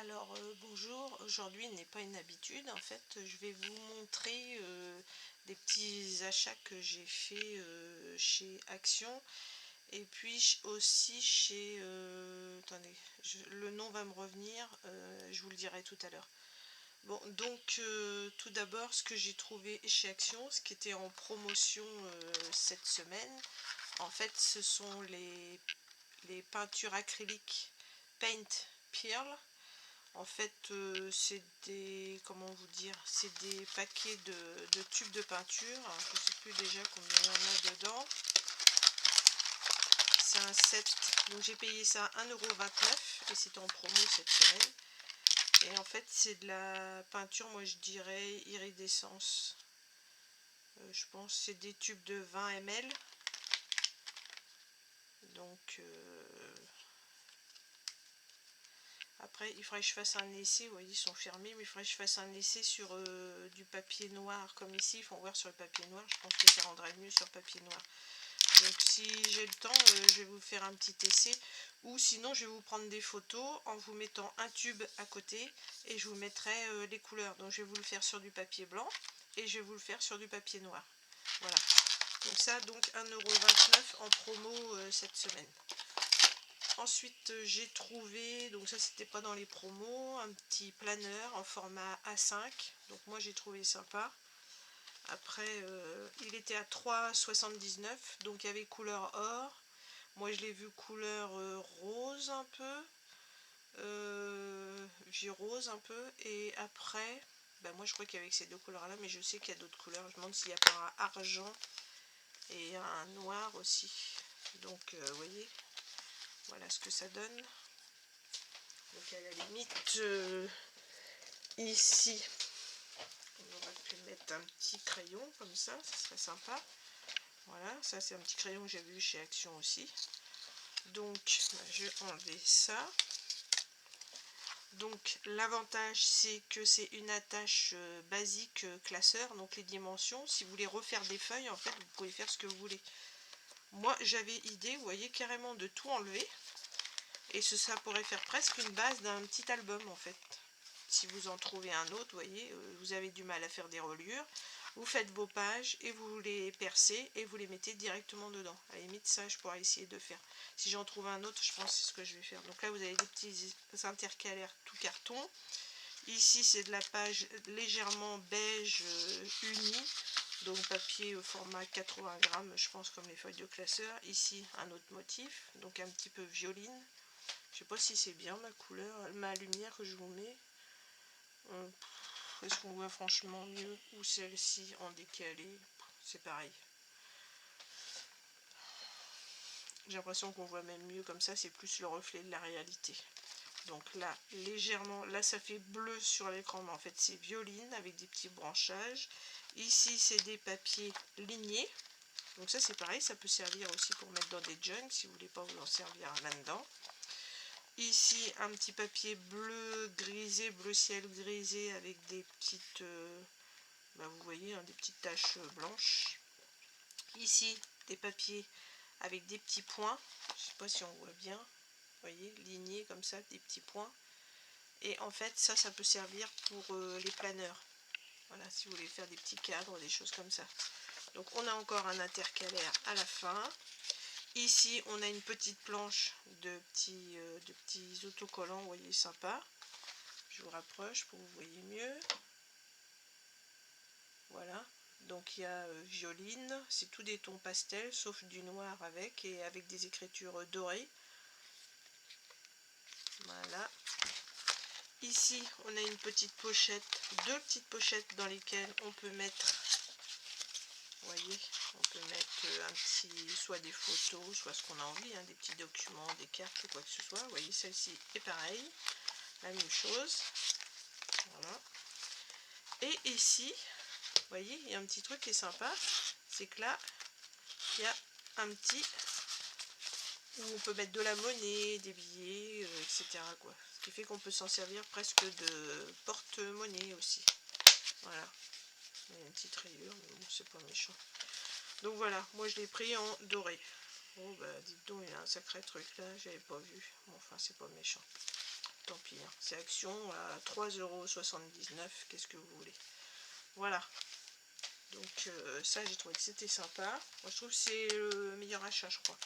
Alors bonjour, aujourd'hui n'est pas une habitude, en fait je vais vous montrer des petits achats que j'ai fait chez Action et puis aussi chez, attendez, le nom va me revenir, je vous le dirai tout à l'heure. Bon donc tout d'abord ce que j'ai trouvé chez Action, ce qui était en promotion cette semaine, en fait ce sont les peintures acryliques Paint Pearl. En fait, c'est des, comment vous dire, c'est des paquets de tubes de peinture. Alors, je ne sais plus déjà combien il y en a dedans. C'est un set, donc j'ai payé ça 1,29 € et c'était en promo cette semaine. Et en fait, c'est de la peinture, moi je dirais iridescence. Je pense que c'est des tubes de 20 ml. Donc, après, il faudrait que je fasse un essai, vous voyez, ils sont fermés, mais il faudrait que je fasse un essai sur du papier noir, comme ici, il faut voir sur le papier noir, je pense que ça rendrait mieux sur papier noir. Donc si j'ai le temps, je vais vous faire un petit essai, ou sinon je vais vous prendre des photos en vous mettant un tube à côté, et je vous mettrai les couleurs. Donc je vais vous le faire sur du papier blanc, et je vais vous le faire sur du papier noir. Voilà. Donc ça, donc 1,29 € en promo cette semaine. Ensuite, j'ai trouvé, donc ça c'était pas dans les promos, un petit planeur en format A5. Donc moi j'ai trouvé sympa. Après, il était à 3,79 €, donc il y avait couleur or. Moi je l'ai vu couleur rose un peu, vieux rose un peu. Et après, ben moi je crois qu'il y avait que ces deux couleurs là, mais je sais qu'il y a d'autres couleurs. Je me demande s'il n'y a pas un argent et un noir aussi. Donc vous voyez, voilà ce que ça donne. Donc à la limite, ici, on aurait pu mettre un petit crayon comme ça serait sympa. Voilà, ça c'est un petit crayon que j'ai vu chez Action aussi. Donc je vais enlever ça. Donc l'avantage c'est que c'est une attache basique classeur, donc les dimensions, si vous voulez refaire des feuilles, en fait vous pouvez faire ce que vous voulez. Moi j'avais idée, vous voyez, carrément de tout enlever. Et ça pourrait faire presque une base d'un petit album en fait. Si vous en trouvez un autre, vous voyez, vous avez du mal à faire des reliures, vous faites vos pages et vous les percez et vous les mettez directement dedans. À la limite, ça, je pourrais essayer de faire. Si j'en trouve un autre, je pense que c'est ce que je vais faire. Donc là, vous avez des petits intercalaires tout carton. Ici, c'est de la page légèrement beige unie. Donc papier au format 80 grammes, je pense, comme les feuilles de classeur. Ici, un autre motif, donc un petit peu violine. Je sais pas si c'est bien ma couleur, ma lumière que je vous mets. Est-ce qu'on voit franchement mieux, ou celle-ci en décalé? C'est pareil. J'ai l'impression qu'on voit même mieux comme ça, c'est plus le reflet de la réalité. Donc là, légèrement, là ça fait bleu sur l'écran, mais en fait c'est violine avec des petits branchages. Ici c'est des papiers lignés. Donc ça c'est pareil, ça peut servir aussi pour mettre dans des jugs si vous voulez pas vous en servir là-dedans. Ici un petit papier bleu grisé, bleu ciel grisé avec des petites, vous voyez, hein, des petites taches blanches. Ici des papiers avec des petits points, je sais pas si on voit bien, vous voyez, lignés comme ça, des petits points. Et en fait ça peut servir pour les planeurs. Voilà, si vous voulez faire des petits cadres, des choses comme ça. Donc on a encore un intercalaire à la fin. Ici, on a une petite planche de petits autocollants, vous voyez, sympa. Je vous rapproche pour que vous voyez mieux. Voilà. Donc il y a violine, c'est tout des tons pastels, sauf du noir avec, et avec des écritures dorées. Voilà. Ici, on a une petite pochette, deux petites pochettes dans lesquelles on peut mettre, vous voyez, on peut mettre un petit, soit des photos, soit ce qu'on a envie, hein, des petits documents, des cartes ou quoi que ce soit. Vous voyez, celle-ci est pareil, la même chose. Voilà. Et ici, vous voyez, il y a un petit truc qui est sympa, c'est que là, il y a un petit, où on peut mettre de la monnaie, des billets, etc. quoi. Ce qui fait qu'on peut s'en servir presque de porte-monnaie aussi. Voilà. Il y a une petite rayure, mais bon, c'est pas méchant. Donc voilà, moi je l'ai pris en doré. Bon bah dites donc, il y a un sacré truc là, j'avais pas vu. Bon, enfin c'est pas méchant. tant pis, hein. C'est action à 3,79 €, qu'est-ce que vous voulez. Voilà. Donc ça, j'ai trouvé que c'était sympa. Moi, je trouve que c'est le meilleur achat, je crois.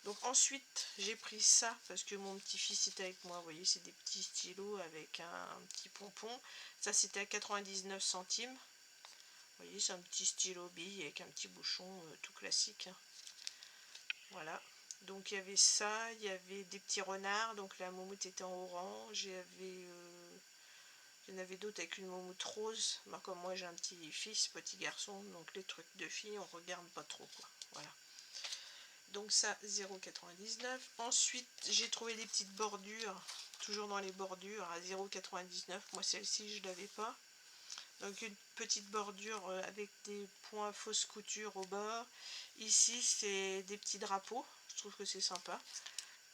Donc ensuite, j'ai pris ça parce que mon petit-fils était avec moi. Vous voyez, c'est des petits stylos avec un petit pompon. Ça, c'était à 99 centimes. Vous voyez, c'est un petit stylo bille avec un petit bouchon tout classique, hein. Voilà. Donc il y avait ça, il y avait des petits renards. Donc la moumoute était en orange. Il y en avait d'autres avec une moumoute rose. Ben, comme moi, j'ai un petit-fils, petit garçon. Donc les trucs de filles, on regarde pas trop, quoi. Voilà. Donc ça, 0,99. Ensuite, j'ai trouvé des petites bordures, toujours dans les bordures, à 0,99. Moi, celle-ci, je ne l'avais pas. Donc une petite bordure avec des points fausse couture au bord. Ici, c'est des petits drapeaux. Je trouve que c'est sympa.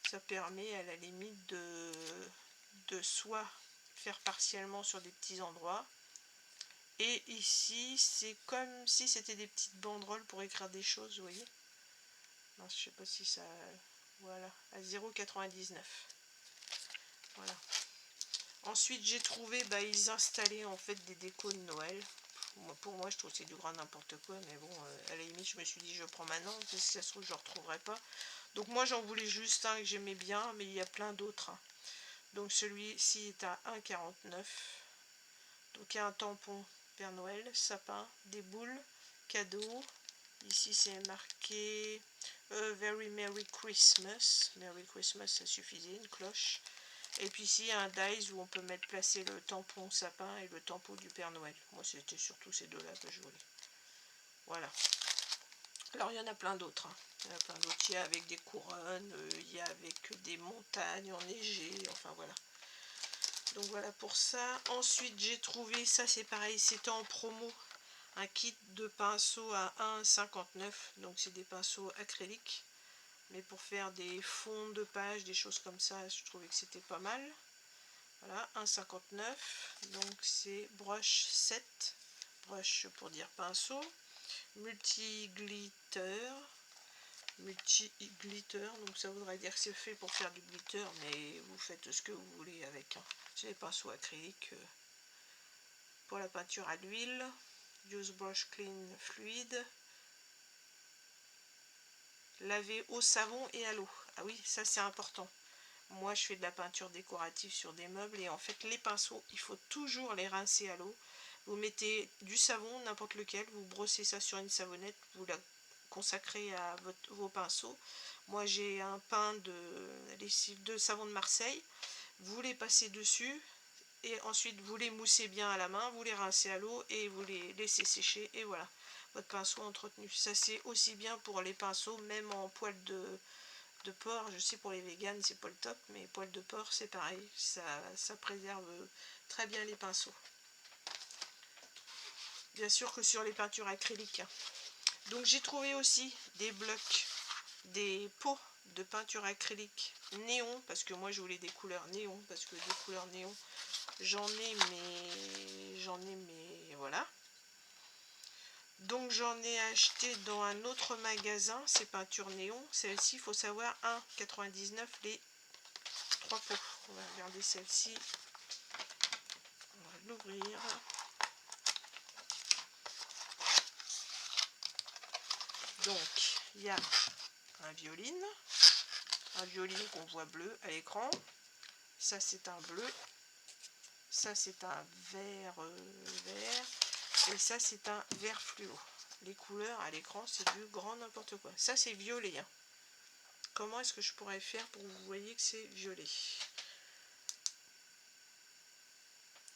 Ça permet à la limite de soit faire partiellement sur des petits endroits. Et ici, c'est comme si c'était des petites banderoles pour écrire des choses, vous voyez. Non, je sais pas si ça... Voilà, à 0,99. Voilà. Ensuite, j'ai trouvé, bah, ils installaient en fait des décos de Noël. Pour moi, je trouve que c'est du grand n'importe quoi, mais bon, à la limite, je me suis dit, je prends maintenant, parce que si ça se trouve, je ne retrouverai pas. Donc moi, j'en voulais juste un que j'aimais bien, mais il y a plein d'autres, hein. Donc celui-ci est à 1,49. Donc il y a un tampon Père Noël, sapin, des boules, cadeaux. Ici, c'est marqué Very Merry Christmas. Merry Christmas, ça suffisait, une cloche. Et puis ici, il y a un dies où on peut mettre placer le tampon sapin et le tampon du Père Noël. Moi, c'était surtout ces deux-là que je voulais. Voilà. Alors, il y en a plein d'autres, hein. Il y en a plein d'autres. Il y a avec des couronnes, il y a avec des montagnes enneigées. Enfin, voilà. Donc, voilà pour ça. Ensuite, j'ai trouvé, ça c'est pareil, c'était en promo. Un kit de pinceaux à 1,59. Donc, c'est des pinceaux acryliques. Mais pour faire des fonds de page, des choses comme ça, je trouvais que c'était pas mal. Voilà, 1,59. Donc c'est brush 7. Brush pour dire pinceau. Multi-glitter. Multi-glitter. Donc ça voudrait dire que c'est fait pour faire du glitter. Mais vous faites ce que vous voulez avec, hein. C'est les pinceaux acryliques. Pour la peinture à l'huile. Use brush clean fluide. Laver au savon et à l'eau. Ah oui, ça c'est important. Moi, je fais de la peinture décorative sur des meubles et en fait, les pinceaux, il faut toujours les rincer à l'eau. Vous mettez du savon, n'importe lequel, vous brossez ça sur une savonnette, vous la consacrez à vos pinceaux. Moi, j'ai un pain de savon de Marseille. Vous les passez dessus et ensuite, vous les moussez bien à la main, vous les rincez à l'eau et vous les laissez sécher et voilà, votre pinceau entretenu. Ça, c'est aussi bien pour les pinceaux, même en poil de porc. Je sais, pour les véganes c'est pas le top, mais poil de porc c'est pareil, ça préserve très bien les pinceaux. Bien sûr que sur les peintures acryliques. Donc j'ai trouvé aussi des blocs, des pots de peinture acrylique néon, parce que moi je voulais des couleurs néon, parce que des couleurs néon j'en ai, mais voilà. Donc j'en ai acheté dans un autre magasin, ces peintures néon. Celle-ci, il faut savoir, 1,99 les 3 pots. On va regarder celle-ci. On va l'ouvrir. Donc, il y a un violine. Un violine qu'on voit bleu à l'écran. Ça, c'est un bleu. Ça, c'est un vert vert. Et ça, c'est un vert fluo. Les couleurs à l'écran, c'est du grand n'importe quoi. Ça, c'est violet, hein. Comment est-ce que je pourrais faire pour que vous voyez que c'est violet?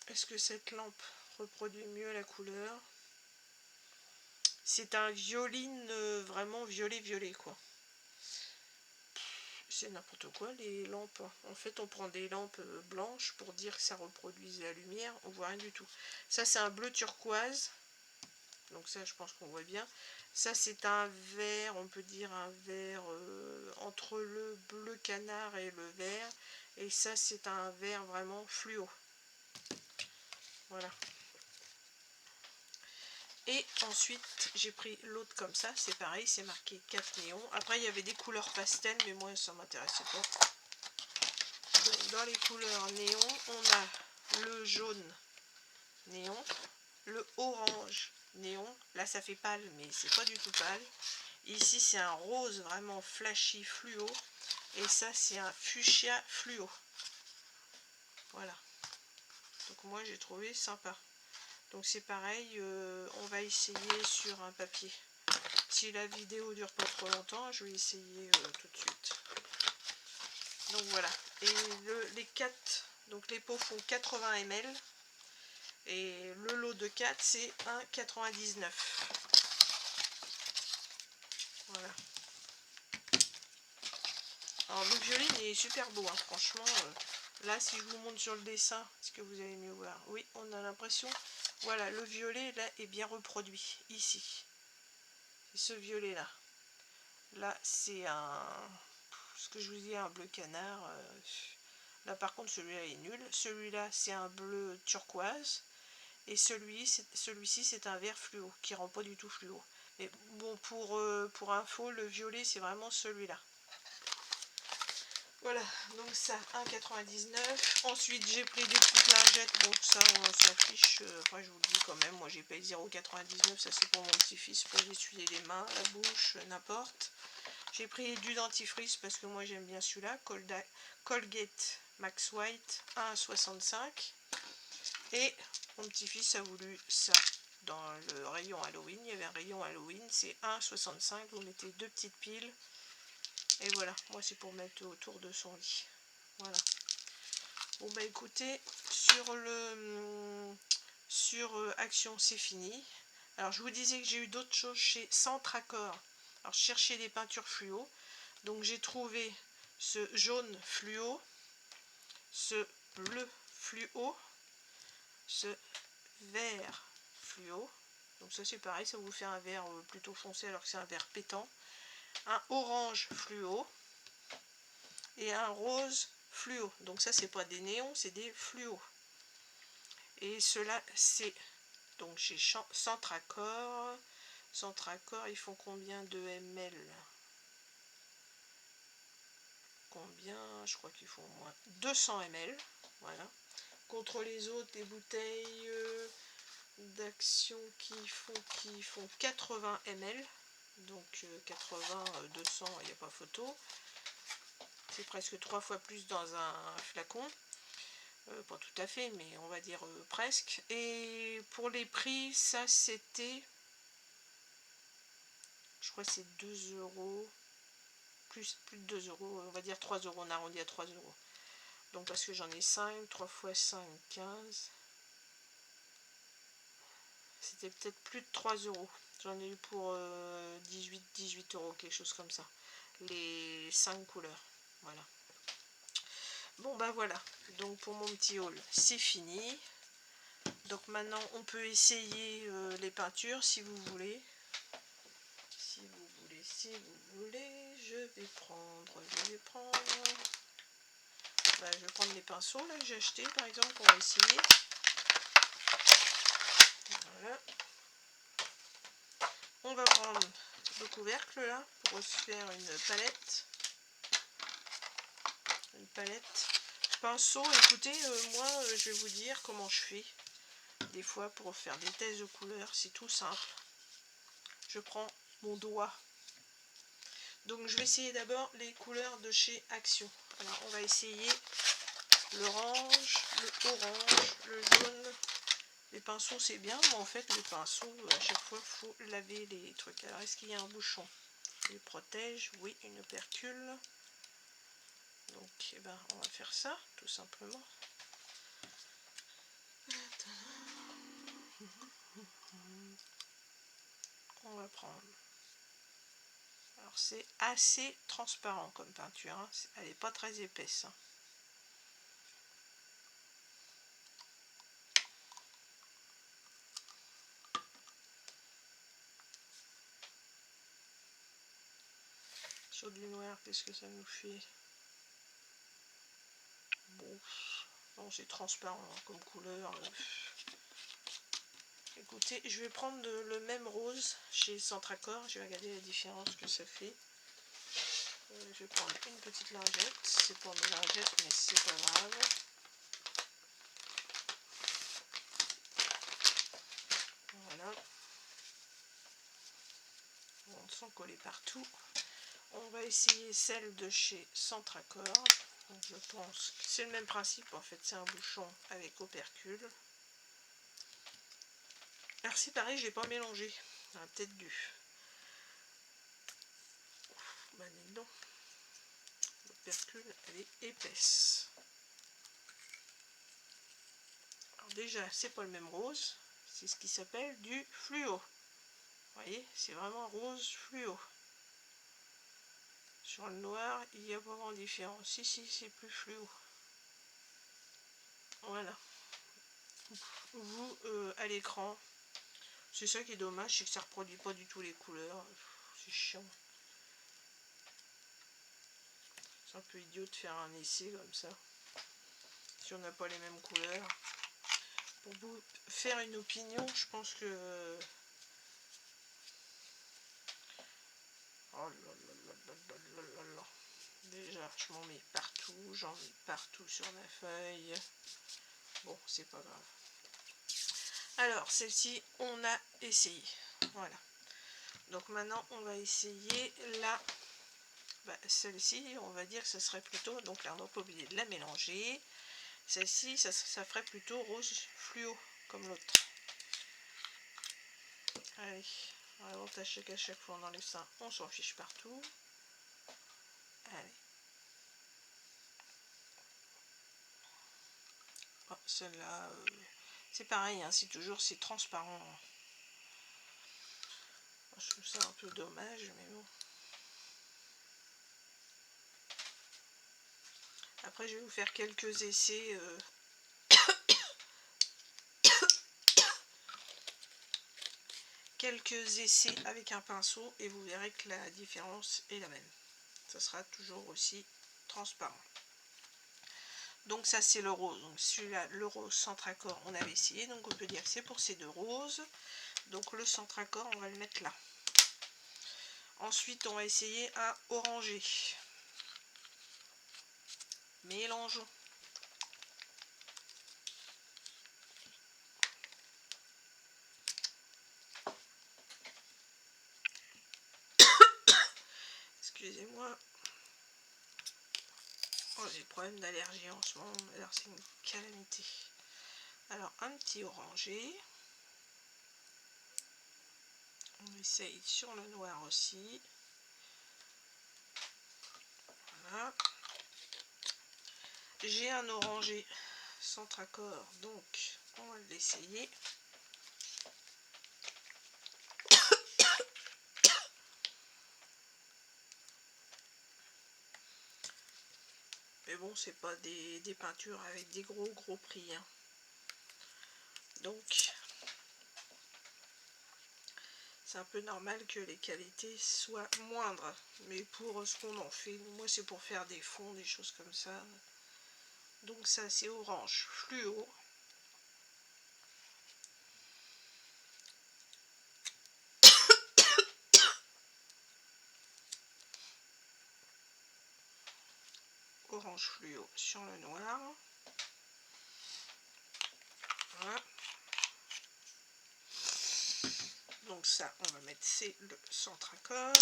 Est-ce que cette lampe reproduit mieux la couleur? C'est un violine vraiment violet quoi. C'est n'importe quoi les lampes. En fait, on prend des lampes blanches pour dire que ça reproduise la lumière. On voit rien du tout. Ça, c'est un bleu turquoise. Donc ça, je pense qu'on voit bien. Ça, c'est un vert, on peut dire un vert entre le bleu canard et le vert. Et ça, c'est un vert vraiment fluo. Voilà. Et ensuite, j'ai pris l'autre comme ça. C'est pareil, c'est marqué 4 néons. Après, il y avait des couleurs pastel, mais moi, ça m'intéressait pas. Donc, dans les couleurs néon, on a le jaune néon, le orange néon. Là, ça fait pâle, mais c'est pas du tout pâle. Ici, c'est un rose vraiment flashy fluo. Et ça, c'est un fuchsia fluo. Voilà. Donc, moi, j'ai trouvé sympa. Donc, c'est pareil, on va essayer sur un papier. Si la vidéo dure pas trop longtemps, je vais essayer tout de suite. Donc, voilà. Et les 4, donc les pots font 80 ml. Et le lot de 4, c'est 1,99. Voilà. Alors le violet il est super beau, hein, franchement. Là, si je vous montre sur le dessin, est-ce que vous allez mieux voir? Oui, on a l'impression. Voilà, le violet là est bien reproduit ici. C'est ce violet là. Là, c'est ce que je vous dis, un bleu canard. Là, par contre, celui-là est nul. Celui-là, c'est un bleu turquoise. Et celui-ci, c'est un vert fluo, qui rend pas du tout fluo. Mais bon, pour info, le violet, c'est vraiment celui-là. Voilà, donc ça, 1,99. Ensuite, j'ai pris des petites lingettes. Bon, ça, on s'en fiche. Enfin, je vous le dis quand même, moi, j'ai payé 0,99. Ça, c'est pour mon petit-fils, pour lui essuyer les mains, la bouche, n'importe. J'ai pris du dentifrice, parce que moi, j'aime bien celui-là. Colgate Max White, 1,65. Et mon petit-fils a voulu ça dans le rayon Halloween. Il y avait un rayon Halloween, c'est 1,65. Vous mettez 2 petites piles. Et voilà, moi c'est pour mettre autour de son lit. Voilà. Bon bah écoutez, sur Action c'est fini. Alors je vous disais que j'ai eu d'autres choses chez Centracor. Alors je cherchais des peintures fluo. Donc j'ai trouvé ce jaune fluo, ce bleu fluo, ce vert fluo. Donc ça c'est pareil, ça vous fait un vert plutôt foncé alors que c'est un vert pétant. Un orange fluo et un rose fluo. Donc ça c'est pas des néons, c'est des fluos. Et cela c'est donc chez Centracor. Centracor, ils font combien de ml? Combien? Je crois qu'ils font au moins 200 ml. Voilà. Contre les autres, des bouteilles d'Action qui font 80 ml. Donc 80, 200, il n'y a pas photo. C'est presque 3 fois plus dans un flacon. Pas tout à fait, mais on va dire presque. Et pour les prix, ça c'était, je crois que c'est 2 €, plus de 2 €, on va dire 3 €, on arrondit à 3 €. Donc parce que j'en ai 5, 3 fois 5, 15. C'était peut-être plus de 3 €. J'en ai eu pour 18 €, quelque chose comme ça. Les 5 couleurs. Voilà. Bon bah voilà. Donc pour mon petit haul, c'est fini. Donc maintenant on peut essayer les peintures si vous voulez. Si vous voulez, je vais prendre. Bah, je vais prendre les pinceaux là que j'ai acheté par exemple, on va essayer. Voilà. On va prendre le couvercle là pour se faire une palette. Une palette. Pinceau, écoutez, moi je vais vous dire comment je fais. Des fois pour faire des tests de couleurs, c'est tout simple. Je prends mon doigt. Donc je vais essayer d'abord les couleurs de chez Action. Alors on va essayer l'orange, le orange, le jaune. Les pinceaux c'est bien, mais en fait les pinceaux à chaque fois il faut laver les trucs. Alors est-ce qu'il y a un bouchon? Il protège, oui, une opercule. Donc eh ben, on va faire ça tout simplement. On va prendre. Alors c'est assez transparent comme peinture, hein. Elle n'est pas très épaisse. Hein. Sur du noir, qu'est-ce que ça nous fait? Bon, non, c'est transparent hein, comme couleur. Écoutez, je vais prendre le même rose chez Centracor. Je vais regarder la différence que ça fait. je vais prendre une petite lingette. C'est pour mes lingettes, mais c'est pas grave. Voilà. Bon, sans coller partout. On va essayer celle de chez Centracor. Donc je pense que c'est le même principe. En fait, c'est un bouchon avec opercule. Alors c'est pareil, je n'ai pas mélangé. J'aurais peut-être dû. Bah dis donc. L'opercule, elle est épaisse. Alors déjà, c'est pas le même rose. C'est ce qui s'appelle du fluo. Vous voyez, c'est vraiment rose fluo. Sur le noir, il n'y a pas grand différence. Ici, c'est plus fluo. Voilà. Vous, à l'écran, c'est ça qui est dommage, c'est que ça ne reproduit pas du tout les couleurs. C'est chiant. C'est un peu idiot de faire un essai comme ça. Si on n'a pas les mêmes couleurs. Pour vous faire une opinion, je pense que... Oh là là là là là là là. Déjà, je m'en mets partout, j'en mets partout sur ma feuille. Bon, c'est pas grave. Alors, celle-ci, on a essayé. Voilà. Donc maintenant, on va essayer la... Bah, celle-ci, on va dire que ce serait plutôt... Donc là, on n'a pas oublié de la mélanger. Celle-ci, ça ferait plutôt rose fluo, comme l'autre. Allez, l'avantage c'est qu'à chaque fois on enlève ça, on s'en fiche partout. Allez. Oh, celle-là, c'est pareil, hein, c'est transparent. Je trouve ça un peu dommage, mais bon. Après, je vais vous faire quelques essais. Quelques essais avec un pinceau et vous verrez que la différence est la même. Ça sera toujours aussi transparent. Donc ça c'est le rose. Donc celui-là, le rose Centracor, on avait essayé. Donc on peut dire que c'est pour ces deux roses. Donc le Centracor, on va le mettre là. Ensuite, on va essayer un orangé. Mélangeons. Excusez-moi. Oh, j'ai des problèmes d'allergie en ce moment. Alors c'est une calamité. Alors un petit orangé. On essaye sur le noir aussi. Voilà. J'ai un orangé Centracor, donc on va l'essayer. Mais bon, c'est pas des peintures avec des gros prix. Hein. Donc, c'est un peu normal que les qualités soient moindres. Mais pour ce qu'on en fait, moi c'est pour faire des fonds, des choses comme ça. Donc ça c'est orange fluo. Orange fluo sur le noir. Voilà. Donc ça, on va mettre, c'est le Centracor.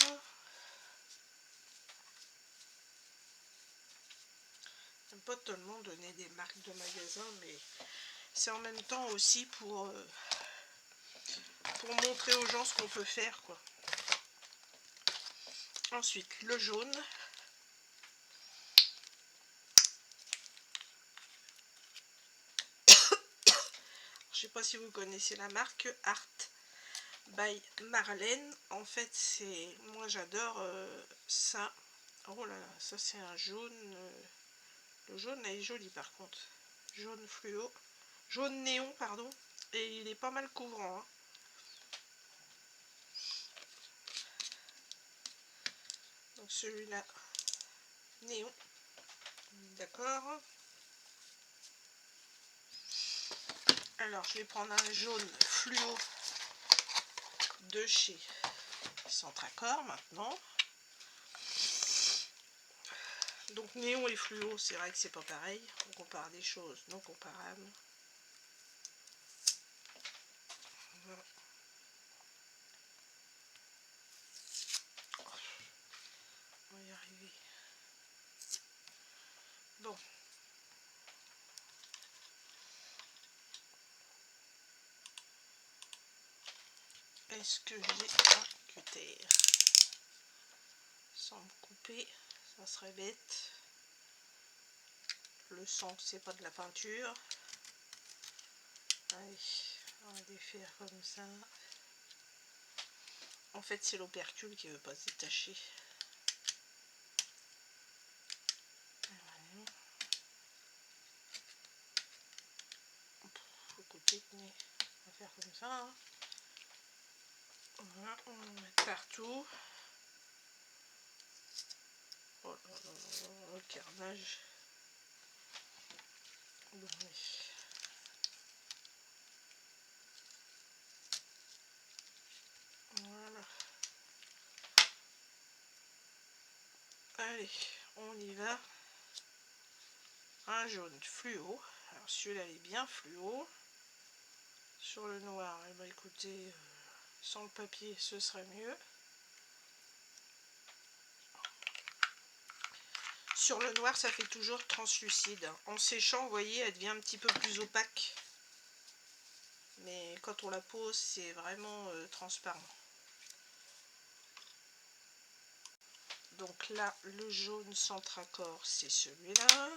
J'aime pas tellement donner des marques de magasins, mais c'est en même temps aussi pour montrer aux gens ce qu'on peut faire, quoi. Ensuite, le jaune. Je sais pas si vous connaissez la marque Art by Marlène. En fait, c'est... Moi, j'adore ça. Oh là là, ça c'est un jaune... le jaune, là, est joli par contre. Jaune fluo. Jaune néon, pardon. Et il est pas mal couvrant. Hein. Donc celui-là, néon. D'accord. Alors, je vais prendre un jaune fluo de chez Centracor maintenant. Donc néon et fluo, c'est vrai que c'est pas pareil. On compare des choses non comparables. Voilà. On va y arriver. Bon. Est-ce que j'ai un cutter? Sans me couper, ça serait bête. Le sang, c'est pas de la peinture. Allez, on va défaire comme ça. En fait, c'est l'opercule qui veut pas se détacher. Voilà. Faut couper, mais on va faire comme ça. Hein. Voilà, on va mettre partout. Oh là là là, le carnage. Bon, oui. Voilà. Allez, on y va. Un jaune fluo. Alors celui-là il est bien fluo. Sur le noir, eh ben, écoutez, sans le papier ce serait mieux. Sur le noir ça fait toujours translucide. En séchant, vous voyez, elle devient un petit peu plus opaque. Mais quand on la pose, c'est vraiment transparent. Donc là, le jaune centre accord, c'est celui-là.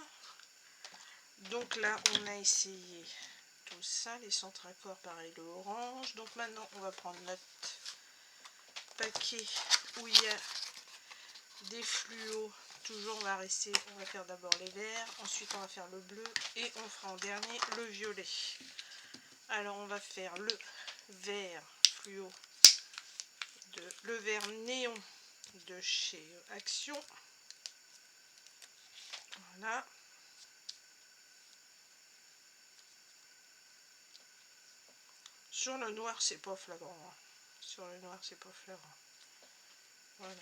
Donc là, on a essayé tout ça, les centres accords, pareil, le orange. Donc maintenant, on va prendre notre paquet où il y a des fluos. Toujours, on va faire d'abord les verts, ensuite on va faire le bleu et on fera en dernier le violet. Alors, on va faire le vert fluo, le vert néon de chez Action. Voilà. Sur le noir, c'est pas flagrant. Hein. Sur le noir, c'est pas flagrant. Voilà.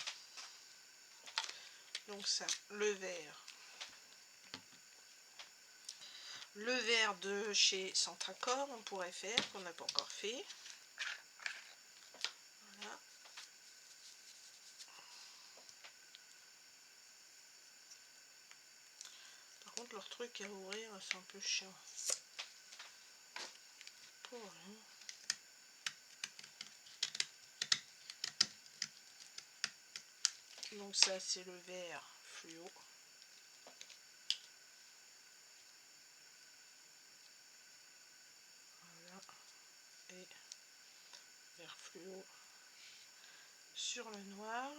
Donc ça, le vert. Le vert de chez Centracor, on pourrait faire, qu'on n'a pas encore fait. Voilà. Par contre, leur truc à ouvrir, c'est un peu chiant. Pour rien. Donc ça, c'est le vert fluo. Voilà. Et vert fluo sur le noir.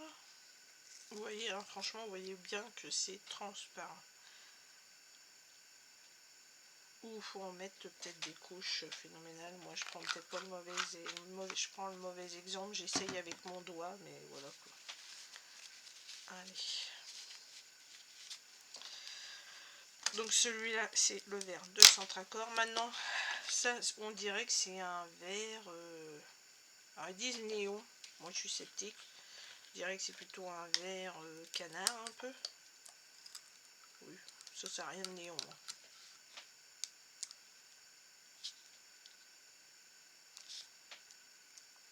Vous voyez, hein, franchement, vous voyez bien que c'est transparent. Ou il faut en mettre peut-être des couches phénoménales. Moi, je prends peut-être pas je prends le mauvais exemple. J'essaye avec mon doigt, mais voilà quoi. Allez. Donc celui-là, c'est le vert de Centracor. Maintenant, ça, on dirait que c'est un vert... alors, ils disent néon. Moi, je suis sceptique. Je dirais que c'est plutôt un vert canard, un peu. Oui, ça n'a rien de néon. Hein.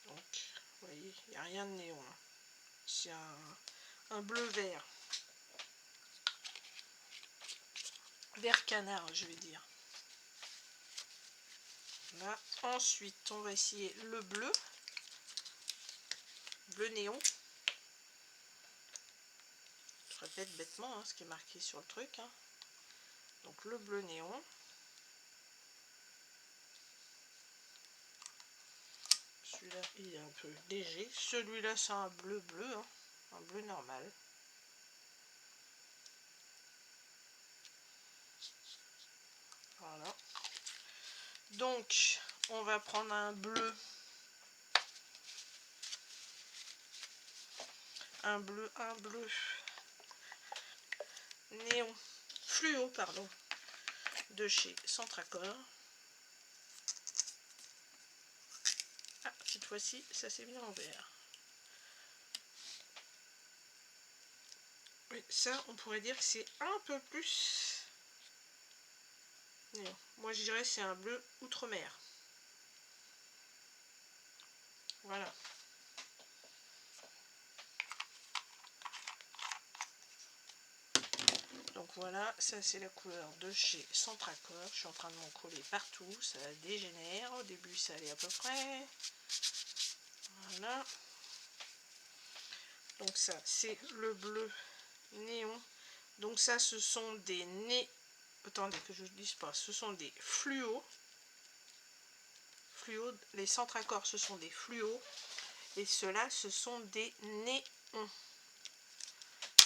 Donc, vous voyez, il n'y a rien de néon. Hein. C'est un bleu-vert. Vert canard, je vais dire. Là. Ensuite, on va essayer le bleu. Bleu néon. Je répète bêtement hein, ce qui est marqué sur le truc. Hein. Donc le bleu néon. Celui-là, il est un peu léger. Celui-là, c'est un bleu-bleu. Hein. Un bleu normal. Voilà. Donc, on va prendre un bleu. Un bleu néon. Fluo, pardon. De chez Centracor. Ah, cette fois-ci, ça s'est mis en vert. Oui, ça, on pourrait dire que c'est un peu plus néon. Moi, je dirais c'est un bleu outre-mer. Voilà. Donc voilà, ça c'est la couleur de chez Centracor. Je suis en train de m'en coller partout, ça dégénère. Au début ça allait à peu près. Voilà. Donc ça c'est le bleu néon. Donc ça ce sont des nez. Attendez que je ne dise pas, ce sont des fluos. Les Centracor ce sont des fluos. Et ceux-là ce sont des néons.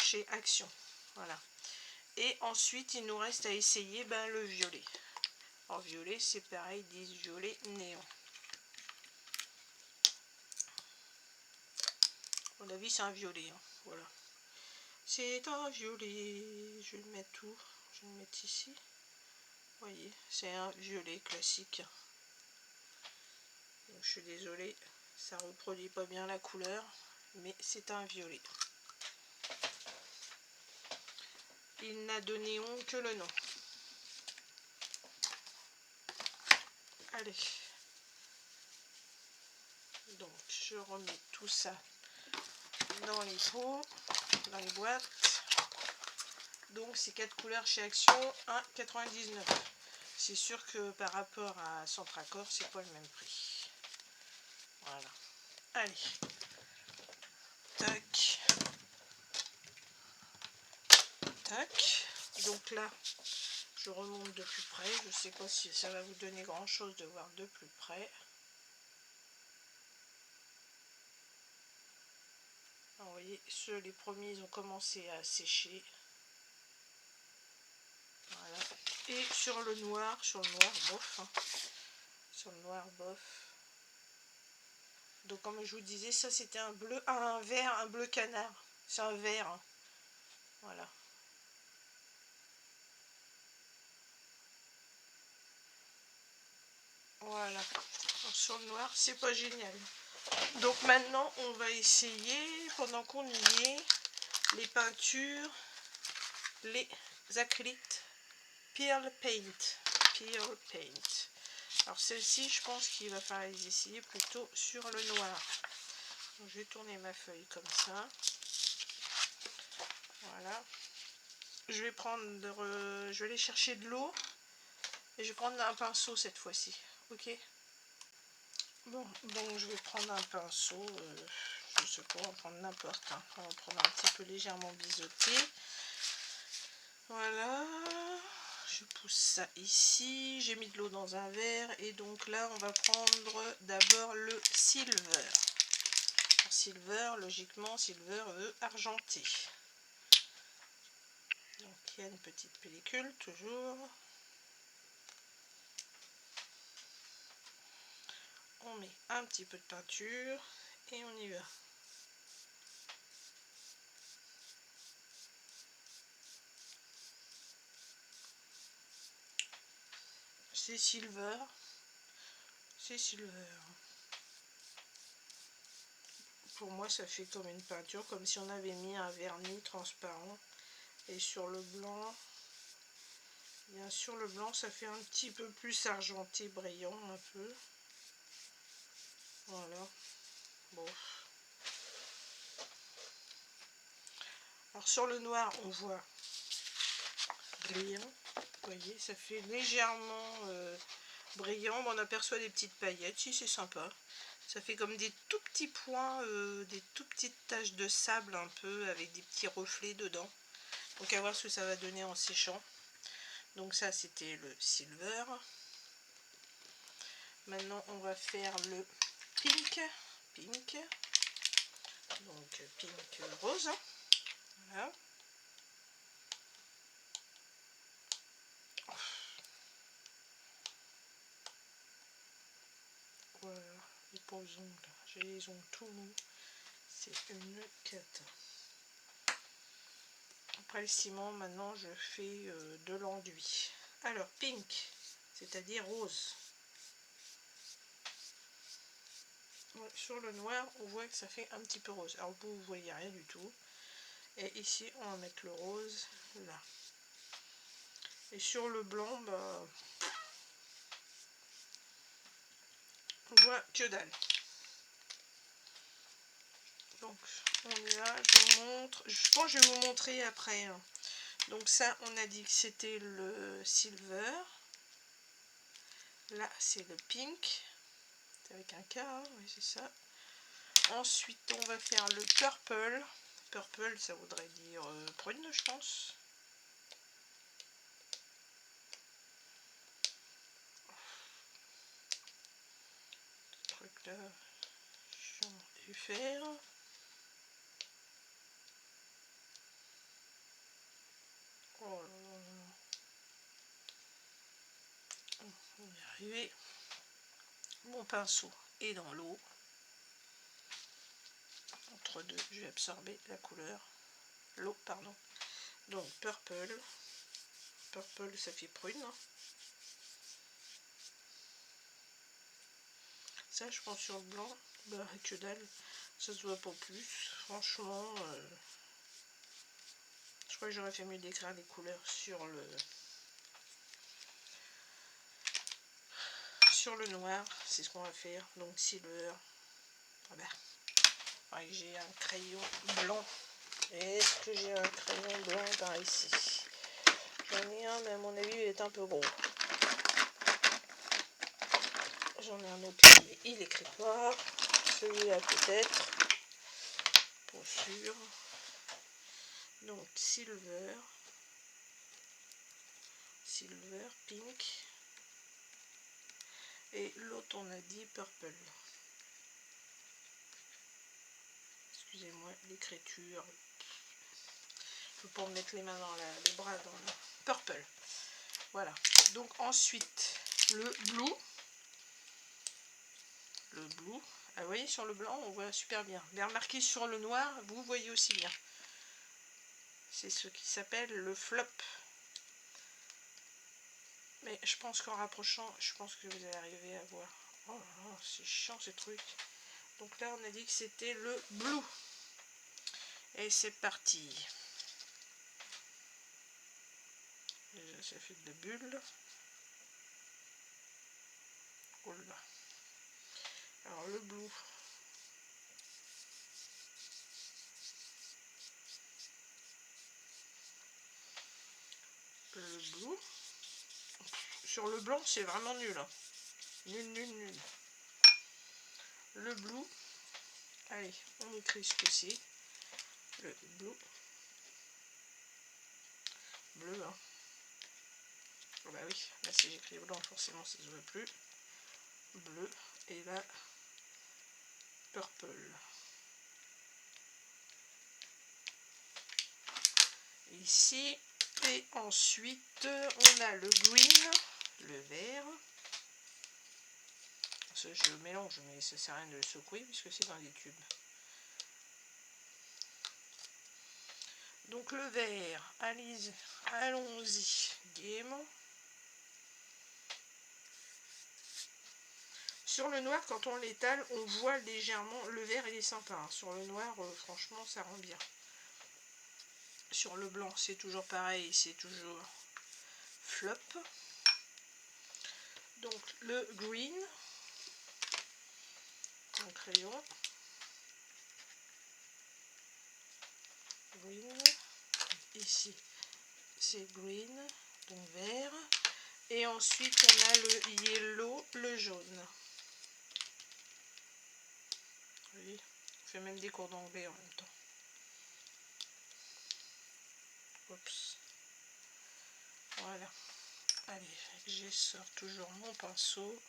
Chez Action. Voilà. Et ensuite il nous reste à essayer le violet. En violet c'est pareil, ils disent violet néon. À mon avis c'est un violet, hein. Voilà. C'est un violet. Je vais le mettre où? Je vais le mettre ici. Vous voyez, c'est un violet classique. Donc, je suis désolée, ça reproduit pas bien la couleur, mais c'est un violet. Il n'a de néon que le nom. Allez. Donc je remets tout ça dans les pots, dans les boîtes. Donc ces 4 couleurs chez Action, 1,99. C'est sûr que par rapport à Centracor, c'est pas le même prix. Voilà. Allez. Tac. Tac. Donc là, je remonte de plus près. Je sais pas si ça va vous donner grand chose de voir de plus près. Alors, vous voyez, les premiers, ils ont commencé à sécher. Voilà. Et sur le noir bof. Hein. Sur le noir bof. Donc comme je vous disais, ça c'était un bleu, un vert, un bleu canard. C'est un vert. Hein. Voilà. Voilà. Alors, sur le noir, c'est pas génial. Donc maintenant, on va essayer, pendant qu'on y est, les peintures, les acryliques Pearl Paint. Pearl Paint. Alors celle-ci, je pense qu'il va falloir les essayer plutôt sur le noir. Donc, je vais tourner ma feuille comme ça. Voilà. Je vais prendre, je vais aller chercher de l'eau et je vais prendre un pinceau cette fois-ci. Ok. Bon, donc je vais prendre un pinceau. Je sais pas, on va prendre n'importe. Hein. On va prendre un petit peu légèrement biseauté. Voilà. Je pousse ça ici. J'ai mis de l'eau dans un verre et donc là, on va prendre d'abord le silver. Alors, silver, logiquement, silver veut argenté. Donc il y a une petite pellicule toujours. On met un petit peu de peinture et on y va. C'est silver. C'est silver. Pour moi, ça fait comme une peinture, comme si on avait mis un vernis transparent. Et sur le blanc, bien sûr, le blanc, ça fait un petit peu plus argenté, brillant un peu. Voilà. Bon. Alors sur le noir, on voit brillant. Vous voyez, ça fait légèrement brillant. On aperçoit des petites paillettes. Si, c'est sympa. Ça fait comme des tout petits points, des tout petites taches de sable un peu, avec des petits reflets dedans. Donc à voir ce que ça va donner en séchant. Donc ça, c'était le silver. Maintenant, on va faire le pink. Pink. Donc pink rose. Voilà. Voilà, les pauvres ongles. J'ai les ongles tout mous. C'est une cata. Après le ciment, maintenant je fais de l'enduit. Alors, pink, c'est-à-dire rose. Ouais, sur le noir, on voit que ça fait un petit peu rose. Alors vous voyez rien du tout. Et ici, on va mettre le rose là. Et sur le blanc, bah, on voit que dalle. Donc, on est là, je vous montre. Je pense que je vais vous montrer après. Hein. Donc ça, on a dit que c'était le silver. Là, c'est le pink. C'est avec un K, hein, oui, c'est ça. Ensuite, on va faire le purple. Purple, ça voudrait dire prune, je pense. Ce truc-là, j'en ai faire. Oh là là là. On va y arriver. Mon pinceau est dans l'eau. Entre deux, je vais absorber la couleur. L'eau, pardon. Donc, purple. Purple, ça fait prune. Ça, je pense sur le blanc, bah, que dalle. Ça se voit pas plus. Franchement, je crois que j'aurais fait mieux d'écrire les couleurs sur le noir. C'est ce qu'on va faire. Donc, silver. Voilà. Ouais, j'ai un crayon blanc. Est-ce que j'ai un crayon blanc par ici? J'en ai un, mais à mon avis, il est un peu gros. J'en ai un autre, il écrit noir. Celui-là peut-être. Pour sûr. Donc, silver, pink. Et l'autre, on a dit purple. Excusez-moi, l'écriture. Je peux pas me mettre les mains dans les bras dans le purple. Voilà. Donc ensuite, le blue. Le blue. Ah, vous voyez, sur le blanc, on voit super bien. Mais remarquez, sur le noir, vous voyez aussi bien. C'est ce qui s'appelle le flop. Mais je pense qu'en rapprochant, je pense que vous allez arriver à voir. Oh là là, c'est chiant ces trucs. Donc là, on a dit que c'était le blue. Et c'est parti. Déjà, ça fait de la bulle. Oh là. Alors, le blue. Le blue. Sur le blanc, c'est vraiment nul. Hein. Nul, nul, nul. Le blue. Allez, on écrit ce que c'est. Le blue. Bleu, hein. Oh bah oui, là si j'écris blanc, forcément ça se voit plus. Bleu. Et là, purple. Ici. Et ensuite, on a le green, le vert. Je mélange, mais ça sert à rien de le secouer puisque c'est dans des tubes. Donc le vert, allons-y, gaiement. Sur le noir, quand on l'étale, on voit légèrement, le vert il est sympa. Hein. Sur le noir, franchement, ça rend bien. Sur le blanc, c'est toujours pareil, c'est toujours flop. Donc le green, un crayon. Green. Ici, c'est green, donc vert. Et ensuite, on a le yellow, le jaune. Oui, on fait même des cours d'anglais en même temps. Oups. Voilà. Allez, je sors toujours mon pinceau.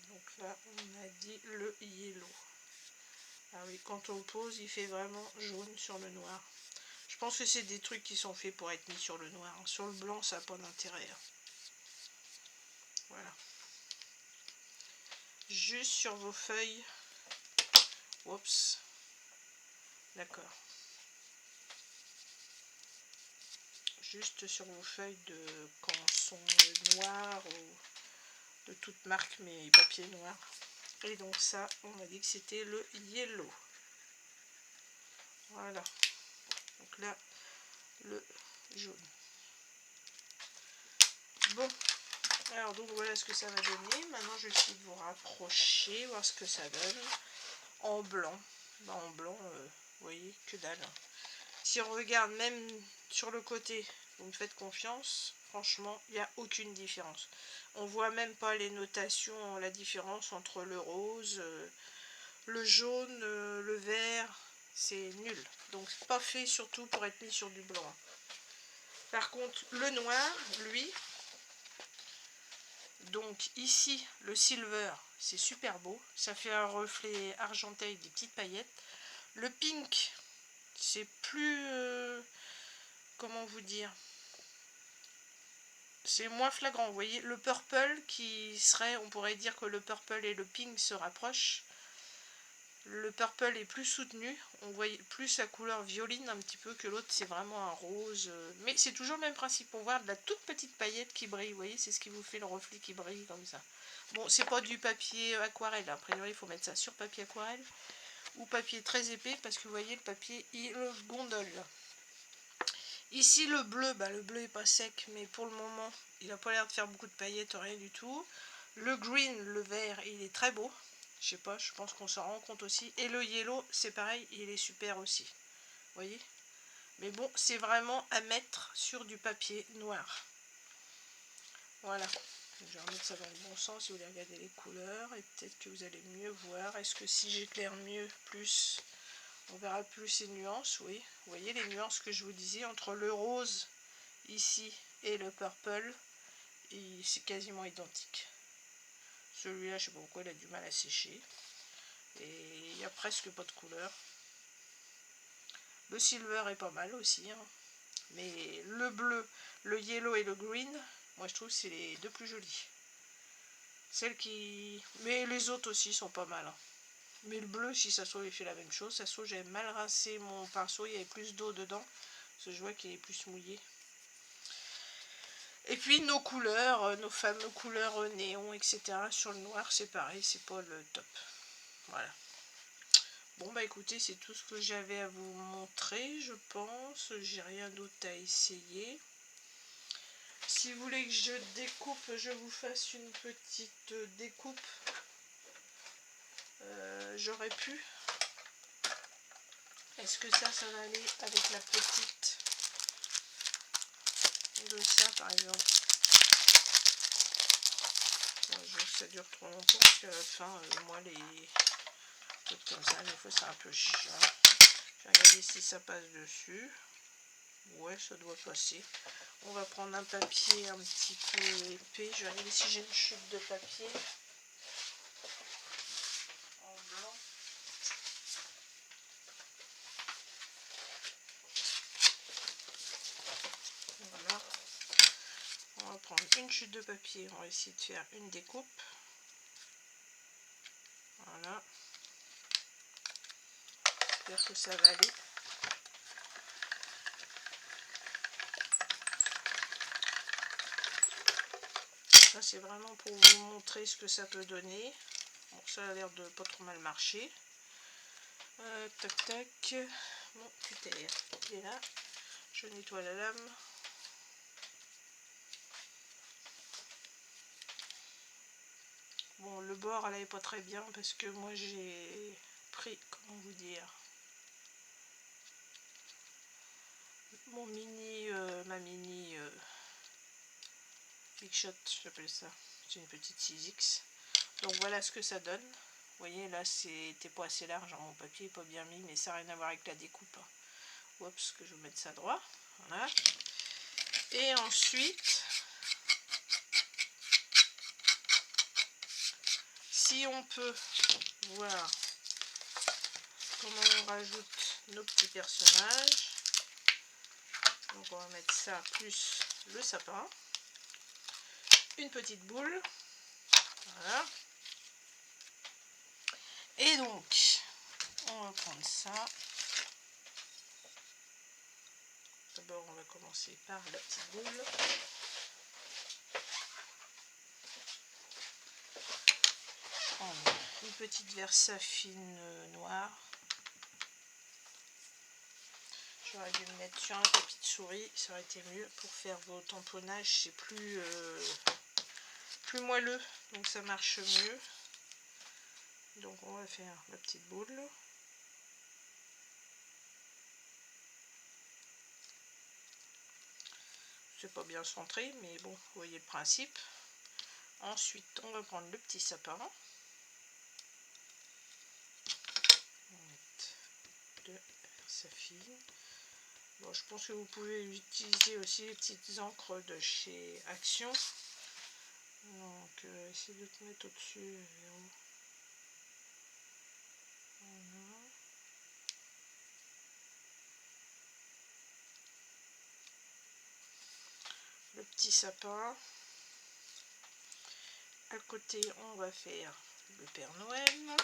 Donc là, on a dit le yellow. Ah oui, quand on pose, il fait vraiment jaune sur le noir. Je pense que c'est des trucs qui sont faits pour être mis sur le noir. Sur le blanc, ça n'a pas d'intérêt. Voilà. Juste sur vos feuilles. Oups. D'accord. Juste sur vos feuilles de quand sont noires ou de toute marque, mais papier noir. Et donc ça, on a dit que c'était le yellow. Voilà. Donc là, le jaune. Bon, alors donc voilà ce que ça va donner. Maintenant, je vais essayer de vous rapprocher, voir ce que ça donne en blanc. Ben, en blanc, vous voyez, que dalle. Si on regarde même sur le côté, vous me faites confiance, franchement, il n'y a aucune différence. On voit même pas les notations, la différence entre le rose, le jaune, le vert, c'est nul. Donc pas fait surtout pour être mis sur du blanc. Par contre, le noir, lui, donc ici, le silver, c'est super beau. Ça fait un reflet argenté avec des petites paillettes. Le pink, c'est plus... comment vous dire, c'est moins flagrant. Vous voyez, le purple qui serait, on pourrait dire que le purple et le pink se rapprochent. Le purple est plus soutenu, on voit plus la couleur violine un petit peu que l'autre, c'est vraiment un rose. Mais c'est toujours le même principe, on voit de la toute petite paillette qui brille, vous voyez, c'est ce qui vous fait le reflet qui brille comme ça. Bon, c'est pas du papier aquarelle, a priori il faut mettre ça sur papier aquarelle ou papier très épais parce que vous voyez le papier il gondole. Ici le bleu, bah, le bleu est pas sec mais pour le moment il n'a pas l'air de faire beaucoup de paillettes, rien du tout. Le green, le vert, il est très beau. Je sais pas, je pense qu'on s'en rend compte aussi. Et le yellow, c'est pareil, il est super aussi. Vous voyez? Mais bon, c'est vraiment à mettre sur du papier noir. Voilà. Je vais remettre ça dans le bon sens si vous voulez regarder les couleurs. Et peut-être que vous allez mieux voir. Est-ce que si j'éclaire mieux, plus, on verra plus ces nuances? Oui. Vous voyez les nuances que je vous disais entre le rose ici et le purple. C'est quasiment identique. Celui-là, je sais pas pourquoi il a du mal à sécher. Et il n'y a presque pas de couleur. Le silver est pas mal aussi. Hein. Mais le bleu, le yellow et le green, moi je trouve que c'est les deux plus jolis. Celles qui... Mais les autres aussi sont pas mal. Hein. Mais le bleu, si ça se trouve, il fait la même chose. Ça se trouve, j'avais mal rincé mon pinceau, il y avait plus d'eau dedans. Parce que je vois qu'il est plus mouillé. Et puis nos couleurs, nos fameuses couleurs néon, etc. Sur le noir, c'est pareil, c'est pas le top. Voilà. Bon bah écoutez, c'est tout ce que j'avais à vous montrer, je pense. J'ai rien d'autre à essayer. Si vous voulez que je découpe, je vous fasse une petite découpe. J'aurais pu. Est-ce que ça va aller avec la petite de ça par exemple? Ça dure trop longtemps parce qu'à la fin, moi les trucs comme ça, des fois c'est un peu chiant. Je vais regarder si ça passe dessus. Ouais, ça doit passer. On va prendre un papier un petit peu épais. Je vais regarder si j'ai une chute de papier en blanc. Voilà. On va prendre une chute de papier. On va essayer de faire une découpe. Voilà. J'espère que ça va aller. Ça c'est vraiment pour vous montrer ce que ça peut donner. Bon, ça a l'air de pas trop mal marcher. Tac tac. Mon cutter, il est là. Je nettoie la lame. Bon, le bord elle est pas très bien parce que moi j'ai pris, comment vous dire, mon mini, ma mini Big Shot, j'appelle ça. C'est une petite 6X. Donc voilà ce que ça donne. Vous voyez là c'était pas assez large, hein, mon papier est pas bien mis, mais ça n'a rien à voir avec la découpe. Oups, que je vais mettre ça droit. Voilà. Et ensuite, si on peut voir comment on rajoute nos petits personnages. Donc on va mettre ça plus le sapin. Une petite boule. Voilà. Et donc, on va prendre ça. D'abord, on va commencer par la petite boule. Prendre une petite Versafine noire. J'aurais dû me mettre sur un tapis de souris, ça aurait été mieux pour faire vos tamponnages, c'est plus moelleux, donc ça marche mieux. Donc on va faire la petite boule. C'est pas bien centré, mais bon, vous voyez le principe. Ensuite, on va prendre le petit sapin. On va mettre de sa fille. Bon, je pense que vous pouvez utiliser aussi les petites encres de chez Action. Donc, essayez de te mettre au-dessus, Véro. Voilà. Le petit sapin. À côté, on va faire le Père Noël.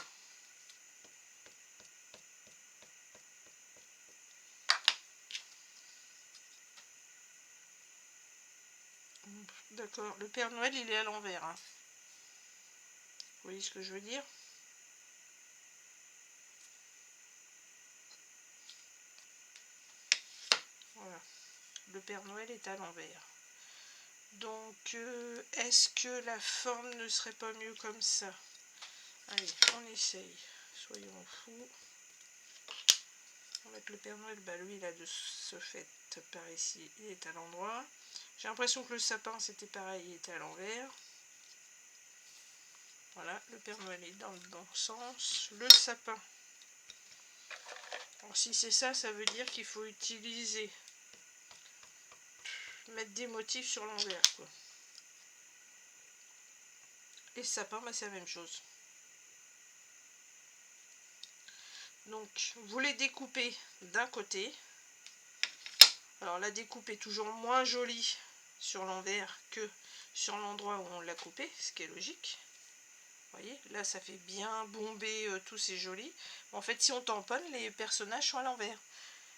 D'accord, le Père Noël, il est à l'envers. Hein. Vous voyez ce que je veux dire? Voilà, le Père Noël est à l'envers. Donc, est-ce que la forme ne serait pas mieux comme ça? Allez, on essaye. Soyons fous. On va mettre le Père Noël. Bah, lui, il a de ce fait par ici. Il est à l'endroit. J'ai l'impression que le sapin, c'était pareil. Il était à l'envers. Voilà, le Père Noël est dans le bon sens. Le sapin. Alors, si c'est ça, ça veut dire qu'il faut utiliser... mettre des motifs sur l'envers, quoi. Et le sapin, bah, c'est la même chose. Donc, vous les découpez d'un côté. Alors, la découpe est toujours moins jolie sur l'envers que sur l'endroit où on l'a coupé, ce qui est logique. Vous voyez, là, ça fait bien bomber, tout c'est joli. En fait, si on tamponne, les personnages sont à l'envers.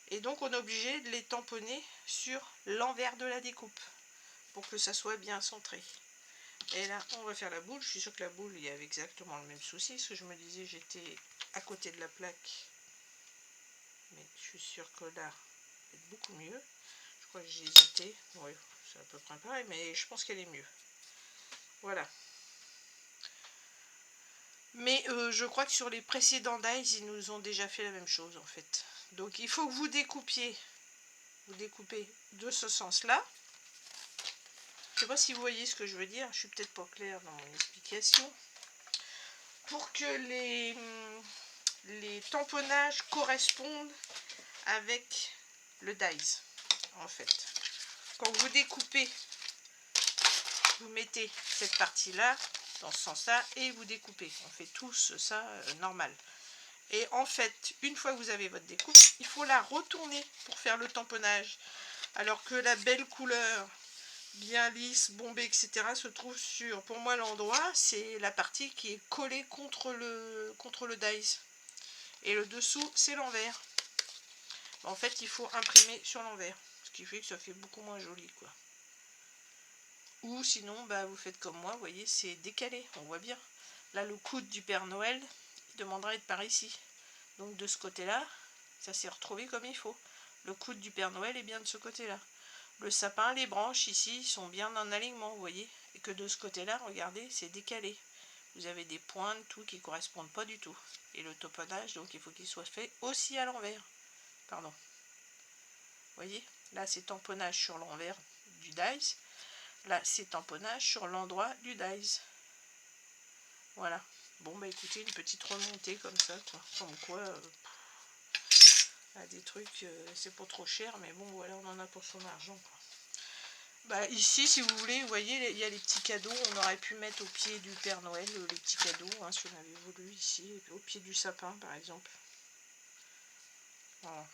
Et donc, on est obligé de les tamponner sur l'envers de la découpe pour que ça soit bien centré. Et là, on va faire la boule. Je suis sûre que la boule, il y avait exactement le même souci, parce que je me disais, j'étais à côté de la plaque. Mais je suis sûre que là, c'est beaucoup mieux. Je crois que j'ai hésité. Oui, c'est à peu près pareil, mais je pense qu'elle est mieux. Voilà. Mais je crois que sur les précédents dies, ils nous ont déjà fait la même chose, en fait. Donc, il faut que vous découpiez. Vous découpez de ce sens-là. Je ne sais pas si vous voyez ce que je veux dire. Je suis peut-être pas claire dans mon explication. Pour que les tamponnages correspondent avec le dies, en fait. Quand vous découpez, vous mettez cette partie-là dans ce sens-là et vous découpez. On fait tous ça normal. Et en fait, une fois que vous avez votre découpe, il faut la retourner pour faire le tamponnage. Alors que la belle couleur, bien lisse, bombée, etc. se trouve sur, pour moi, l'endroit, c'est la partie qui est collée contre le dies. Et le dessous, c'est l'envers. En fait, il faut imprimer sur l'envers. Ce qui fait que ça fait beaucoup moins joli, quoi. Ou sinon, bah, vous faites comme moi, vous voyez, c'est décalé, on voit bien. Là, le coude du Père Noël, il demandera d'être par ici. Donc de ce côté-là, ça s'est retrouvé comme il faut. Le coude du Père Noël est bien de ce côté-là. Le sapin, les branches ici sont bien en alignement, vous voyez. Et que de ce côté-là, regardez, c'est décalé. Vous avez des pointes, tout qui ne correspondent pas du tout. Et le tamponnage, donc il faut qu'il soit fait aussi à l'envers. Pardon. Vous voyez, là c'est tamponnage sur l'envers du dies. Là c'est tamponnage sur l'endroit du dies. Voilà. Bon bah écoutez, une petite remontée comme ça, quoi. Comme quoi, des trucs, c'est pas trop cher, mais bon voilà, on en a pour son argent, quoi. Bah ici, si vous voulez, vous voyez, il y a les petits cadeaux. On aurait pu mettre au pied du Père Noël les petits cadeaux, hein, si on avait voulu ici, au pied du sapin par exemple. Voilà.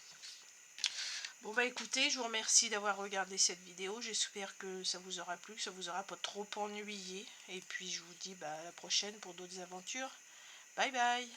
Bon bah écoutez, je vous remercie d'avoir regardé cette vidéo. J'espère que ça vous aura plu, que ça vous aura pas trop ennuyé. Et puis je vous dis bah, à la prochaine pour d'autres aventures. Bye bye.